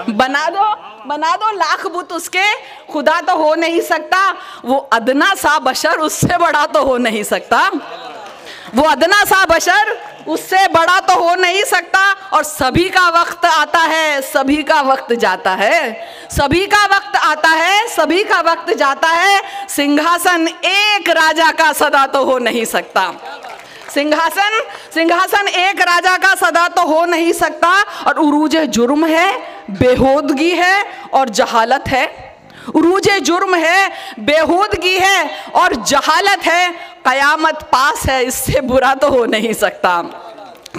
बना दो लाख बुत उसके, खुदा तो हो नहीं सकता। वो अदना सा बशर उससे बड़ा तो हो नहीं सकता, वो अदना सा बशर उससे बड़ा तो हो नहीं सकता। और सभी का वक्त आता है, सभी का वक्त जाता है, सभी का वक्त आता है, सभी का वक्त जाता है। सिंहासन एक राजा का सदा तो हो नहीं सकता, सिंहासन एक राजा का सदा तो हो नहीं सकता। और उरूज जुर्म है, बेहूदगी है और जहालत है। उरूज जुर्म है, बेहूदगी है और जहालत है। कयामत पास है, इससे बुरा तो हो नहीं सकता।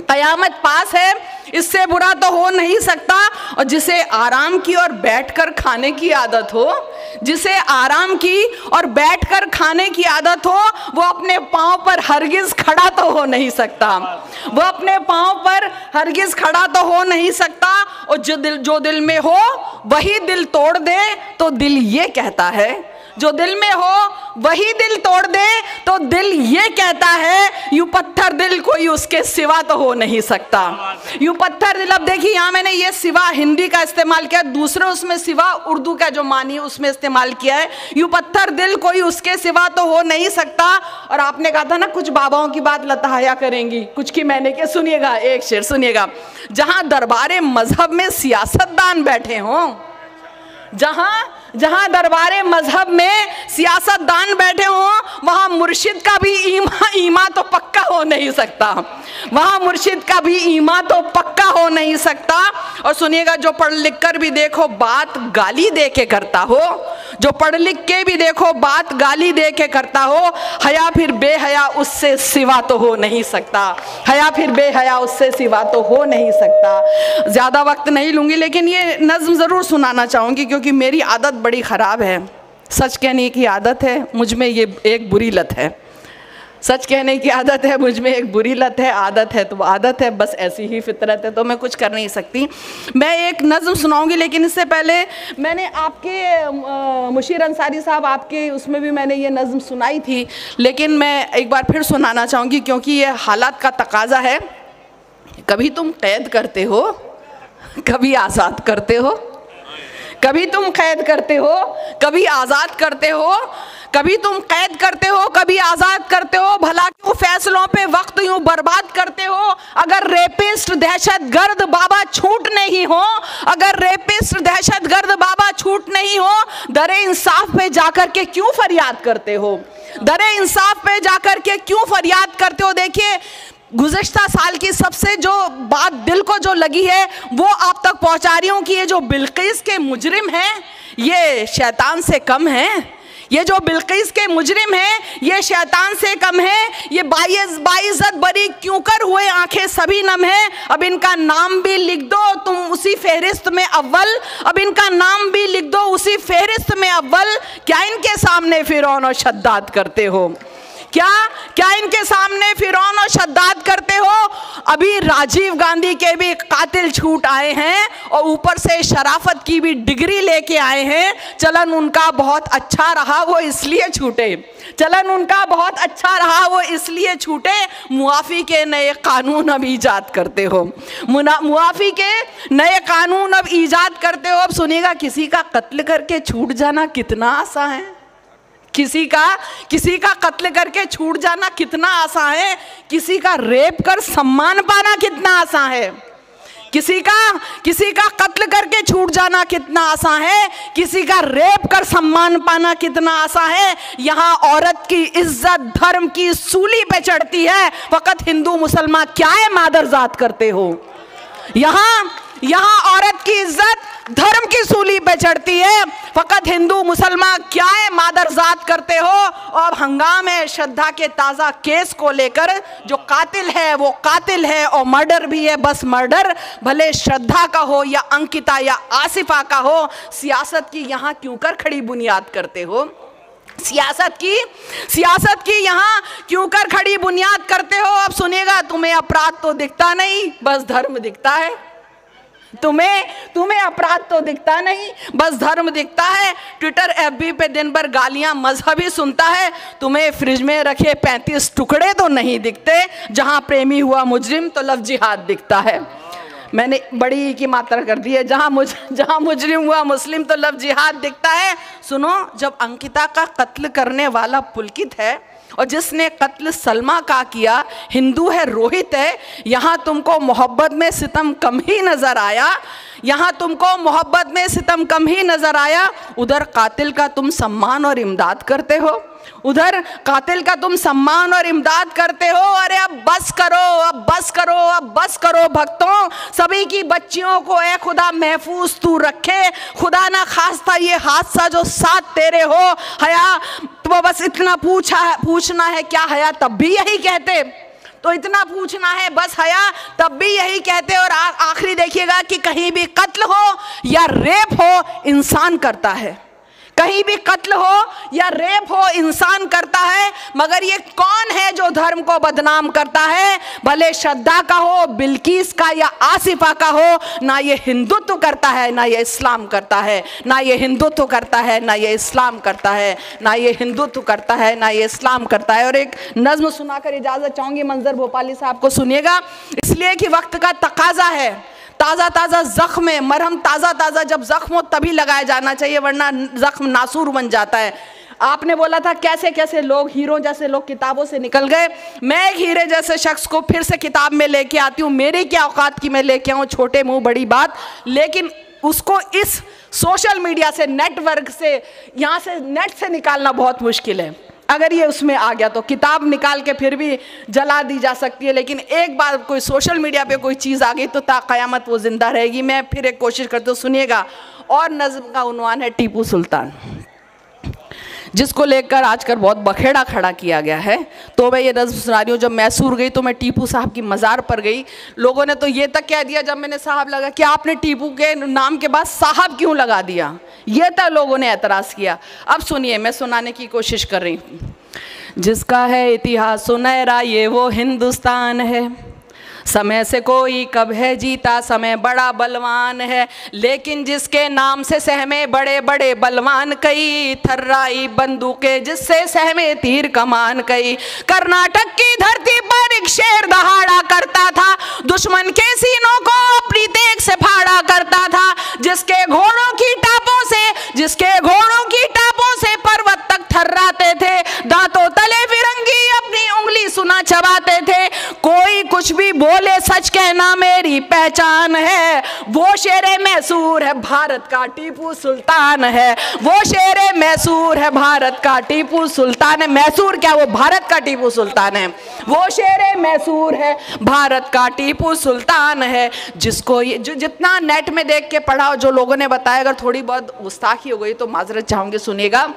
कयामत पास है, इससे बुरा तो हो नहीं सकता। और जिसे आराम की और बैठकर खाने की आदत हो, जिसे आराम की और बैठकर खाने की आदत हो, वो अपने पांव पर हरगिज खड़ा तो हो नहीं सकता, वो अपने पांव पर हरगिज खड़ा तो हो नहीं सकता। और जो दिल में हो वही दिल तोड़ दे तो दिल ये कहता है, जो दिल में हो वही दिल तोड़ दे तो दिल ये कहता है, यूं पत्थर दिल कोई उसके सिवा तो हो नहीं सकता। यूं पत्थर दिल, अब देखिए यहाँ मैंने ये सिवा हिंदी का इस्तेमाल किया, दूसरे उसमें सिवा उर्दू का जो मानी है उसमें इस्तेमाल किया है। यूं पत्थर दिल कोई उसके सिवा तो हो नहीं सकता। और आपने कहा था ना कुछ बाबाओं की बात लताया करेंगी, कुछ की मैंने क्या, सुनिएगा एक शेर सुनिएगा। जहां दरबारे मजहब में सियासतदान बैठे हों, जहां दरबारे मजहब में सियासतदान बैठे हों, वहां मुर्शिद का भी ईमा तो पक्का हो नहीं सकता, वहां मुर्शिद का भी ईमा तो पक्का हो नहीं सकता। और सुनिएगा, जो पढ़ लिख कर भी देखो बात गाली दे के करता हो, जो पढ़ लिख के भी देखो बात गाली दे के करता हो, हया फिर बेहया उससे सिवा तो हो नहीं सकता, हया फिर बेहया उससे सिवा तो हो नहीं सकता। ज़्यादा वक्त नहीं लूँगी, लेकिन ये नज़्म ज़रूर सुनाना चाहूँगी क्योंकि मेरी आदत बड़ी ख़राब है, सच कहने की आदत है मुझ में, ये एक बुरी लत है, सच कहने की आदत है मुझ में, एक बुरी लत है। आदत है तो आदत है, बस ऐसी ही फितरत है, तो मैं कुछ कर नहीं सकती। मैं एक नज़्म सुनाऊंगी, लेकिन इससे पहले मैंने आपके मुशीर अंसारी साहब, आपके उसमें भी मैंने ये नज़्म सुनाई थी, लेकिन मैं एक बार फिर सुनाना चाहूँगी क्योंकि ये हालात का तकाज़ा है। कभी तुम कैद करते हो, कभी आज़ाद करते हो, कभी तुम कैद करते हो, कभी आज़ाद करते हो, कभी तुम कैद करते हो, कभी आज़ाद करते हो। भला क्यों फैसलों पे वक्त यूं बर्बाद करते हो। अगर रेपिस्ट दहशतगर्द बाबा छूट नहीं हो, अगर रेपिस्ट दहशतगर्द बाबा छूट नहीं हो, दरे इंसाफ पे जाकर के क्यों फरियाद करते हो, दरे इंसाफ पे जाकर के क्यों फरियाद करते हो। देखिए, गुज़श्ता साल की सबसे जो बात दिल को जो लगी है वो आप तक पहुंचा रही हूँ कि ये जो बिल्किस के मुजरिम हैं ये शैतान से कम हैं, ये जो बिल्किस के मुजरिम हैं ये शैतान से कम है। ये बाइज़्ज़त बरी क्यों कर हुए आंखें सभी नम है। अब इनका नाम भी लिख दो तुम उसी फहरिस्त में अव्वल, अब इनका नाम भी लिख दो उसी फहरिस्त में अव्वल। क्या इनके सामने फिरौन और शद्दाद करते हो, क्या इनके सामने फिरौन और शद्दाद करते हो। अभी राजीव गांधी के भी कातिल छूट आए हैं और ऊपर से शराफत की भी डिग्री लेके आए हैं। चलन उनका बहुत अच्छा रहा वो इसलिए छूटे, चलन उनका बहुत अच्छा रहा वो इसलिए छूटे। मुआफ़ी के नए कानून अब ईजाद करते हो, मुआफ़ी के नए कानून अब ईजाद करते हो। अब सुनिएगा, किसी का कत्ल करके छूट जाना कितना आसान है, किसी का कत्ल करके छूट जाना कितना आसान है, किसी का रेप कर सम्मान पाना कितना आसान है, किसी का कत्ल करके छूट जाना कितना आसान है, किसी का रेप कर सम्मान पाना कितना आसान है। यहाँ औरत की इज्जत धर्म की सूली पे चढ़ती है, फकत हिंदू मुसलमान क्या है मादरजात करते हो। यहाँ औरत की इज्जत धर्म की सूली पे चढ़ती है, फकत हिंदू मुसलमान क्या है मादरजात करते हो। और हंगामे श्रद्धा के ताज़ा केस को लेकर जो कातिल है वो कातिल है और मर्डर भी है, बस मर्डर, भले श्रद्धा का हो या अंकिता या आसिफा का हो। सियासत की यहाँ क्यों कर खड़ी बुनियाद करते हो, सियासत की यहाँ क्यों कर खड़ी बुनियाद करते हो। अब सुनिएगा, तुम्हें अपराध तो दिखता नहीं बस धर्म दिखता है, तुम्हें अपराध तो दिखता नहीं बस धर्म दिखता है। ट्विटर एफबी पे दिन भर गालियां मजहबी सुनता है, तुम्हें फ्रिज में रखे 35 टुकड़े तो नहीं दिखते। जहां प्रेमी हुआ मुजरिम तो लव जिहाद दिखता है, मैंने बड़ी की मात्रा कर दी है। जहाँ मुजरिम हुआ मुस्लिम तो लफ्ज़ जिहाद दिखता है। सुनो, जब अंकिता का कत्ल करने वाला पुलकित है और जिसने कत्ल सलमा का किया हिंदू है, रोहित है, यहाँ तुमको मोहब्बत में सितम कम ही नज़र आया, यहाँ तुमको मोहब्बत में सितम कम ही नज़र आया। उधर कातिल का तुम सम्मान और इमदाद करते हो, उधर कातिल का तुम सम्मान और इमदाद करते हो। अरे अब बस करो, अब बस करो, अब बस करो भक्तों। सभी की बच्चियों को ए खुदा महफूज तू रखे, खुदा ना खास्ता ये हादसा जो साथ तेरे हो। हया तो बस इतना पूछना है क्या हया तब भी यही कहते, तो इतना पूछना है बस हया तब भी यही कहते। और आखिरी देखिएगा कि कहीं भी कत्ल हो या रेप हो इंसान करता है, कहीं भी कत्ल हो या रेप हो इंसान करता है। मगर ये कौन है जो धर्म को बदनाम करता है? भले श्रद्धा का हो, बिल्किस का या आसिफा का हो, ना ये हिंदुत्व करता है ना ये इस्लाम करता है, ना ये हिंदुत्व करता है ना ये इस्लाम करता है, ना ये हिंदुत्व करता है ना ये इस्लाम करता है। और एक नज्म सुनाकर इजाज़त चाहूँगी मंजर भोपाली साहब को, सुनिएगा, इसलिए कि वक्त का तकाजा है। ताज़ा ताज़ा ज़ख्म है, मरहम ताज़ा ताज़ा जब ज़ख्म हो तभी लगाया जाना चाहिए, वरना ज़ख्म नासूर बन जाता है। आपने बोला था कैसे कैसे लोग, हीरो जैसे लोग किताबों से निकल गए। मैं एक हीरे जैसे शख्स को फिर से किताब में लेके आती हूँ। मेरी क्या औकात की मैं लेके आऊँ छोटे मुँह बड़ी बात, लेकिन उसको इस सोशल मीडिया से, नेटवर्क से, यहाँ से नेट से निकालना बहुत मुश्किल है। अगर ये उसमें आ गया तो किताब निकाल के फिर भी जला दी जा सकती है, लेकिन एक बार कोई सोशल मीडिया पे कोई चीज़ आ गई तो ता क़यामत वो ज़िंदा रहेगी। मैं फिर एक कोशिश करती हूँ, सुनिएगा। और नज़्म का उन्वान है टीपू सुल्तान, जिसको लेकर आजकल बहुत बखेड़ा खड़ा किया गया है। तो मैं ये नज़्म सुना रही हूँ। जब मैसूर गई तो मैं टीपू साहब की मज़ार पर गई। लोगों ने तो ये तक कह दिया जब मैंने साहब लगा कि आपने टीपू के नाम के बाद साहब क्यों लगा दिया, ये तक लोगों ने एतराज़ किया। अब सुनिए, मैं सुनाने की कोशिश कर रही हूँ। जिसका है इतिहास सुनहरा ये वो हिंदुस्तान है, समय से कोई कब है जीता, समय बड़ा बलवान है, लेकिन जिसके नाम से सहमे बड़े बड़े बलवान कई, थर्राई बंदूकें जिससे सहमे तीर कमान कई। कर्नाटक की धरती पर एक शेर दहाड़ा करता था, दुश्मन के सीनों को अपनी तेग से फाड़ा करता था, जिसके घोड़ों की टापों से पर्वत तक थर्राते थे, दांतों तले फिरंगी अपनी उंगली सुना चबाते थे। कोई कुछ भी बोले सच कहना मेरी पहचान है, वो शेरे मैसूर है भारत का टीपू सुल्तान है, वो शेरे मैसूर है भारत का टीपू सुल्तान है। मैसूर क्या, वो भारत का टीपू सुल्तान है, वो शेरे मैसूर है भारत का टीपू सुल्तान है। जिसको ये जो जितना नेट में देख के पढ़ा, जो लोगों ने बताया, अगर थोड़ी बहुत गुस्ताखी हो गई तो माजरत चाहूँगी, सुनिएगा।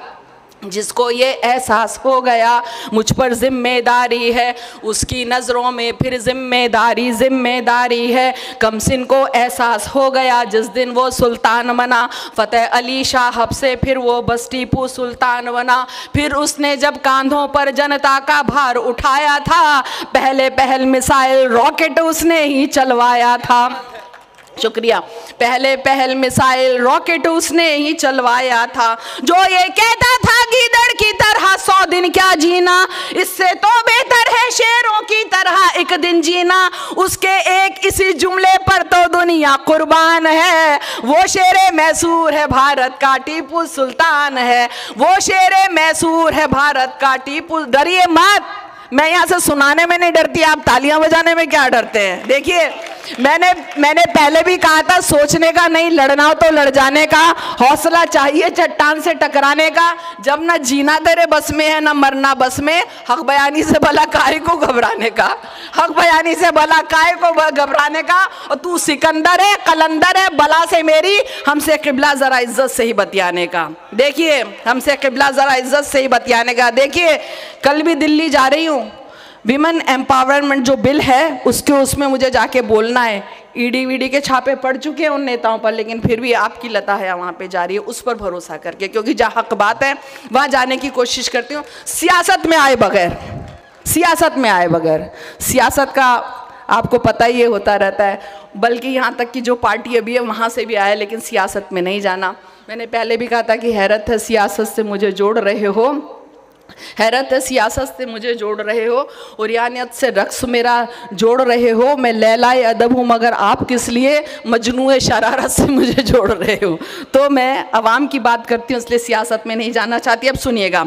जिसको ये एहसास हो गया मुझ पर जिम्मेदारी है, उसकी नज़रों में फिर जिम्मेदारी है। कमसिन को एहसास हो गया जिस दिन वो सुल्तान बना, फतेह अली शाह से फिर वो बस टीपू सुल्तान बना। फिर उसने जब कांधों पर जनता का भार उठाया था, पहल मिसाइल रॉकेट उसने ही चलवाया था। शुक्रिया। पहल मिसाइल रॉकेट उसने ही चलवाया था। जो ये कहता था गीदड़ की तरह 100 दिन क्या जीना, इससे तो बेहतर है शेरों की तरह एक दिन जीना, उसके एक इसी जुमले पर तो दुनिया कुर्बान है। वो शेरे मैसूर है भारत का टीपू सुल्तान है, वो शेरे मैसूर है भारत का टीपू। डरिए मत, मैं यहाँ से सुनाने में नहीं डरती, आप तालियां बजाने में क्या डरते हैं। देखिए, मैंने पहले भी कहा था, सोचने का नहीं, लड़ना हो तो लड़ जाने का हौसला चाहिए, चट्टान से टकराने का। जब ना जीना तेरे बस में है ना मरना बस में, हक बयानी से भला काहे को घबराने का, हक बयानी से भला काहे को घबराने का। और तू सिकंदर है, कलंदर है, बला से मेरी, हमसे किबला जरा इज्जत से ही बतियाने का। देखिए, हमसे किबला जरा इज्जत से ही बतियाने का। देखिए, कल भी दिल्ली जा रही हूँ, विमेन एम्पावरमेंट जो बिल है उसमें मुझे जाके बोलना है। ईडी के छापे पड़ चुके हैं उन नेताओं पर, लेकिन फिर भी आपकी लता है वहाँ पे जा रही है, उस पर भरोसा करके, क्योंकि जहाँ हक बात है वहाँ जाने की कोशिश करती हूँ। सियासत में आए बगैर सियासत का आपको पता ही होता रहता है, बल्कि यहाँ तक कि जो पार्टी अभी है वहाँ से भी आए, लेकिन सियासत में नहीं जाना। मैंने पहले भी कहा था कि हैरत है सियासत से मुझे जोड़ रहे हो, हैरत है सियासत से मुझे जोड़ रहे हो, उरियानियत से रक्स मेरा जोड़ रहे हो। मैं लैलाए अदब हूँ मगर आप किस लिए मजनूए शरारत से मुझे जोड़ रहे हो। तो मैं अवाम की बात करती हूँ, इसलिए सियासत में नहीं जाना चाहती। अब सुनिएगा,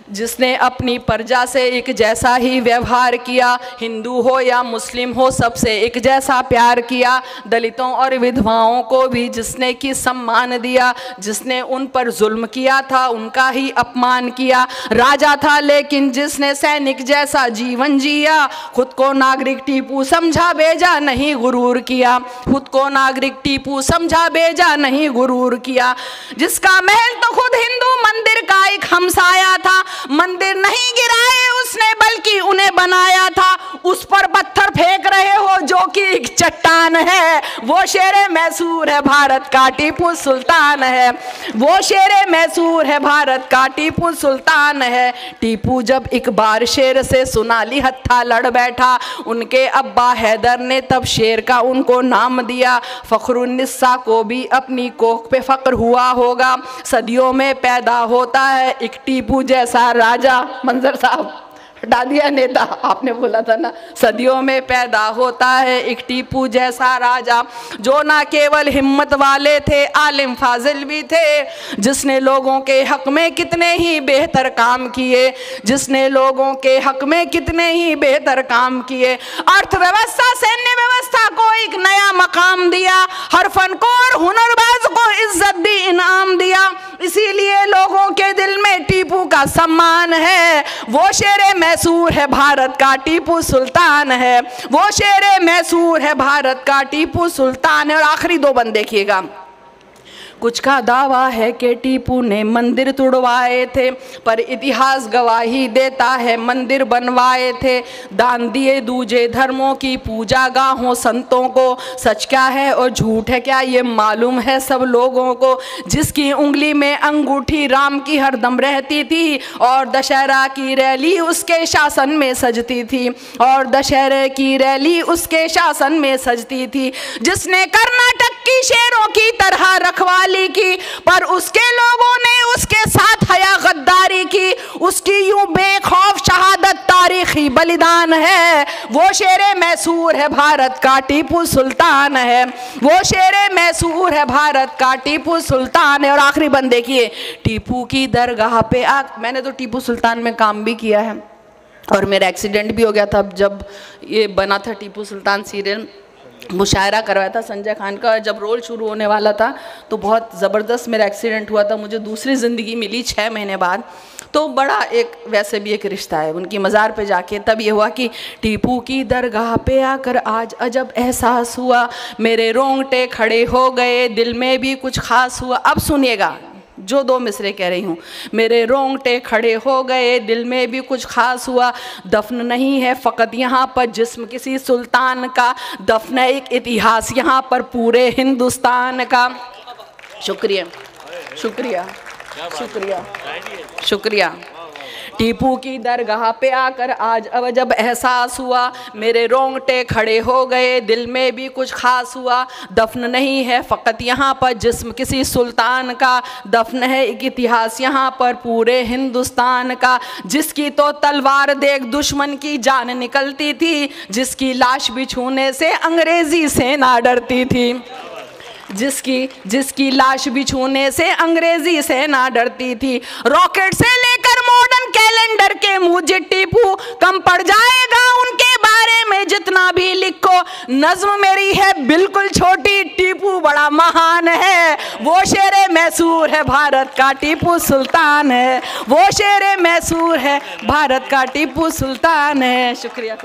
जिसने अपनी प्रजा से एक जैसा ही व्यवहार किया, हिंदू हो या मुस्लिम हो सबसे एक जैसा प्यार किया, दलितों और विधवाओं को भी जिसने की सम्मान दिया, जिसने उन पर जुल्म किया था उनका ही अपमान किया, राजा था लेकिन जिसने सैनिक जैसा जीवन जिया, खुद को नागरिक टीपू समझा बेजा नहीं गुरूर किया, खुद को नागरिक टीपू समझा बेजा नहीं गुरूर किया, जिसका महल तो खुद हिंदू मंदिर का एक हमसाया था, मंदिर नहीं गिराए उसने बल्कि उन्हें बनाया था, उस पर पत्थर फेंक रहे हो जो कि एक चट्टान है, वो शेरे मैसूर है भारत का टीपू सुल्तान है, वो शेरे मैसूर है भारत का टीपू सुल्तान है। टीपू जब एक बार शेर से सुनाली हत्था लड़ बैठा, उनके अब्बा हैदर ने तब शेर का उनको नाम दिया, फखरुन्निसा को भी अपनी कोख पे फक्र हुआ होगा, सदियों में पैदा होता है एक टीपू जैसा राजा। मंजर साहब हटा दिया नेता, आपने बोला था ना, सदियों में पैदा होता है एक टीपू जैसा राजा, जो ना केवल हिम्मत वाले थे आलिम फाजिल भी थे, जिसने लोगों के हक में कितने ही बेहतर काम किए, जिसने लोगों के हक में कितने ही बेहतर काम किए, अर्थव्यवस्था सैन्य व्यवस्था को एक नया मकाम दिया, हर फन को और हुनरबाज को इज्जत दी इनाम दिया, इसीलिए लोगों के दिल में टीपू का सम्मान है, वो शेरे मैसूर है भारत का टीपू सुल्तान है, वो शेरे मैसूर है भारत का टीपू सुल्तान है। और आखिरी दो बंद देखिएगा, कुछ का दावा है कि टीपू ने मंदिर तुड़वाए थे, पर इतिहास गवाही देता है मंदिर बनवाए थे, दान दिए दूजे धर्मों की पूजा गाहों संतों को, सच क्या है और झूठ है क्या ये मालूम है सब लोगों को, जिसकी उंगली में अंगूठी राम की हरदम रहती थी, और दशहरा की रैली उसके शासन में सजती थी, और दशहरे की रैली उसके शासन में सजती थी, जिसने कर्नाटक की शेरों की तरह रखवा की, पर उसके लोगों ने उसके साथ हया गद्दारी की, उसकी यूं बेखौफ शहादत तारीखी बलिदान है, वो शेरे मैसूर है भारत का टीपू सुल्तान है, वो शेरे मैसूर है भारत का टीपू सुल्तान है। और आखिरी बंद देखिए, टीपू की दरगाह पे मैंने तो टीपू सुल्तान में काम भी किया है और मेरा एक्सीडेंट भी हो गया था जब ये बना था टीपू सुल्तान सीरियल, मुशायरा करवाया था संजय खान का, जब रोल शुरू होने वाला था तो बहुत ज़बरदस्त मेरा एक्सीडेंट हुआ था, मुझे दूसरी ज़िंदगी मिली 6 महीने बाद, तो बड़ा एक वैसे भी एक रिश्ता है उनकी मज़ार पे जाके। तब ये हुआ कि टीपू की दरगाह पे आकर आज अजब एहसास हुआ, मेरे रोंगटे खड़े हो गए, दिल में भी कुछ खास हुआ। अब सुनिएगा जो 2 मिसरे कह रही हूँ, मेरे रोंगटे खड़े हो गए, दिल में भी कुछ खास हुआ, दफन नहीं है फ़कत यहाँ पर जिस्म किसी सुल्तान का, दफन है एक इतिहास यहाँ पर पूरे हिंदुस्तान का। शुक्रिया शुक्रिया शुक्रिया शुक्रिया। टीपू की दरगाह पे आकर आज अब जब एहसास हुआ, मेरे रोंगटे खड़े हो गए, दिल में भी कुछ खास हुआ, दफन नहीं है फ़कत यहाँ पर जिस्म किसी सुल्तान का, दफन है एक इतिहास यहाँ पर पूरे हिंदुस्तान का, जिसकी तो तलवार देख दुश्मन की जान निकलती थी, जिसकी लाश भी छूने से अंग्रेज़ी सेना डरती थी, जिसकी लाश भी छूने से अंग्रेजी सेना डरती थी, रॉकेट से लेकर मॉडर्न कैलेंडर के मुझे टीपू कम पड़ जाएगा उनके बारे में जितना भी लिखो, नज्म मेरी है बिल्कुल छोटी, टीपू बड़ा महान है, वो शेरे मैसूर है भारत का टीपू सुल्तान है, वो शेरे मैसूर है भारत का टीपू सुल्तान है। शुक्रिया।